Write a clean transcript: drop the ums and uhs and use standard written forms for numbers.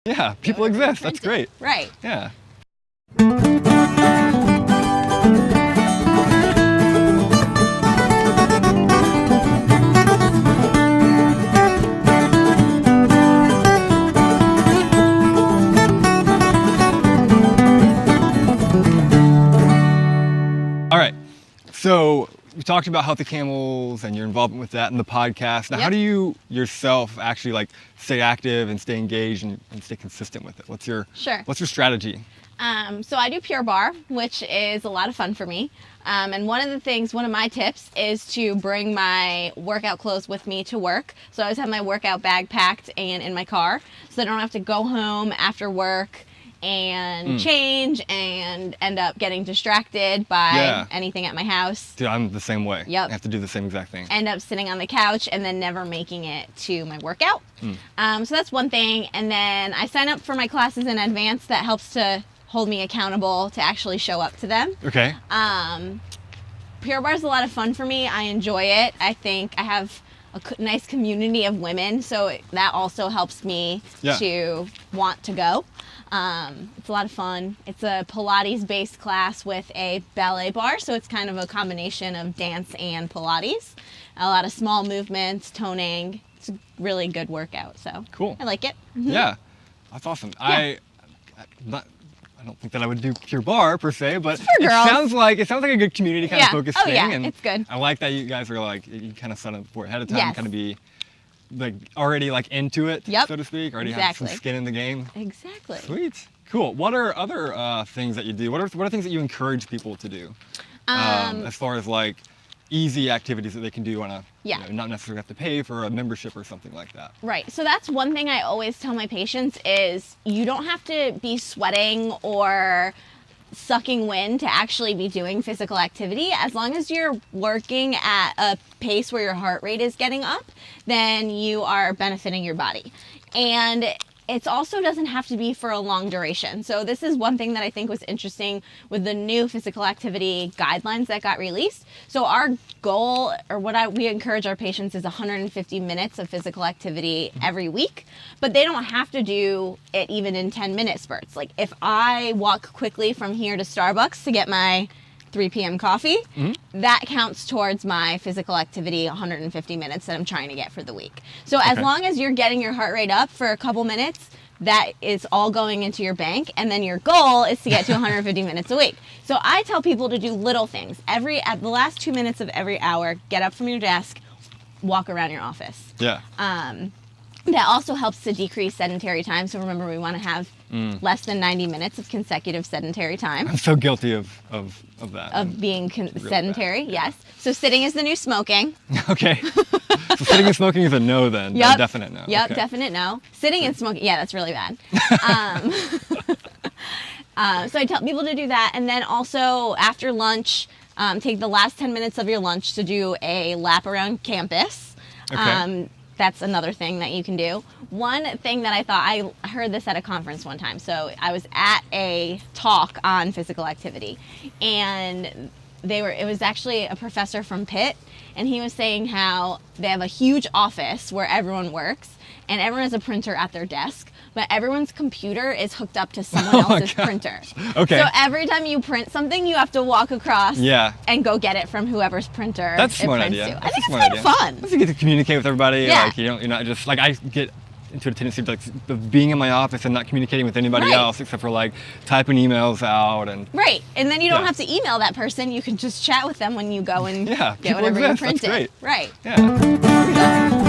Yeah, people exist. That's great. Right. Yeah. All right. So we talked about Healthy Camels and your involvement with that in the podcast. Now, how do you yourself actually like stay active and stay engaged and stay consistent with it? What's your strategy? So I do Pure Barre, which is a lot of fun for me. And one of my tips is to bring my workout clothes with me to work. So I always have my workout bag packed and in my car, so I don't have to go home after work and change and end up getting distracted by anything at my house. Dude, I'm the same way. Yep. I have to do the same exact thing. End up sitting on the couch and then never making it to my workout. So that's one thing. And then I sign up for my classes in advance. That helps to hold me accountable to actually show up to them. Okay. Pure Barre is a lot of fun for me. I enjoy it. I think I have a nice community of women, so that also helps me to want to go. It's a lot of fun. It's a Pilates-based class with a ballet bar, so it's kind of a combination of dance and Pilates. A lot of small movements, toning. It's a really good workout, so cool. I like it. Yeah, that's awesome. Yeah. I don't think that I would do Pure Barre per se, but it sounds like a good community kind of focused thing. Yeah, and it's good. I like that you guys are like, you kind of set up for it ahead of time, Yes. kind of be like already like into it, so to speak, already have some skin in the game. Exactly. Sweet. Cool. What are other things that you do? What are things that you encourage people to do? As far as like easy activities that they can do on a, not necessarily have to pay for a membership or something like that. Right. So that's one thing I always tell my patients is you don't have to be sweating or sucking wind to actually be doing physical activity. As long as you're working at a pace where your heart rate is getting up, then you are benefiting your body. And it also doesn't have to be for a long duration. So this is one thing that I think was interesting with the new physical activity guidelines that got released. So our goal, or we encourage our patients, is 150 minutes of physical activity every week, but they don't have to do it even in 10-minute spurts. Like if I walk quickly from here to Starbucks to get my 3 p.m. coffee, that counts towards my physical activity 150 minutes that I'm trying to get for the week. So as long as you're getting your heart rate up for a couple minutes, that is all going into your bank, and then your goal is to get to 150 minutes a week. So I tell people to do little things. At the last 2 minutes of every hour, get up from your desk, walk around your office. Yeah. That also helps to decrease sedentary time. So remember, we want to have less than 90 minutes of consecutive sedentary time. I'm so guilty of that. Of being sedentary, yes. So sitting is the new smoking. Okay. So sitting and smoking is a no then? Yep. A definite no. Yep, okay. Definite no. Sitting and smoking, that's really bad. So I tell people to do that. And then also after lunch, take the last 10 minutes of your lunch to do a lap around campus. Okay. That's another thing that you can do. One thing that I heard this at a conference one time. So I was at a talk on physical activity, and it was actually a professor from Pitt, and he was saying how they have a huge office where everyone works, and everyone has a printer at their desk, but everyone's computer is hooked up to someone else's printer. Okay. So every time you print something, you have to walk across and go get it from whoever's printer. That's a smart prints idea. to. I think it's kind of fun. You get to communicate with everybody. Yeah. Like you're not just like, I get into a tendency of being in my office and not communicating with anybody else except for like typing emails out and. Right, and then you don't have to email that person. You can just chat with them when you go and get whatever you printed. That's great. Right. Yeah.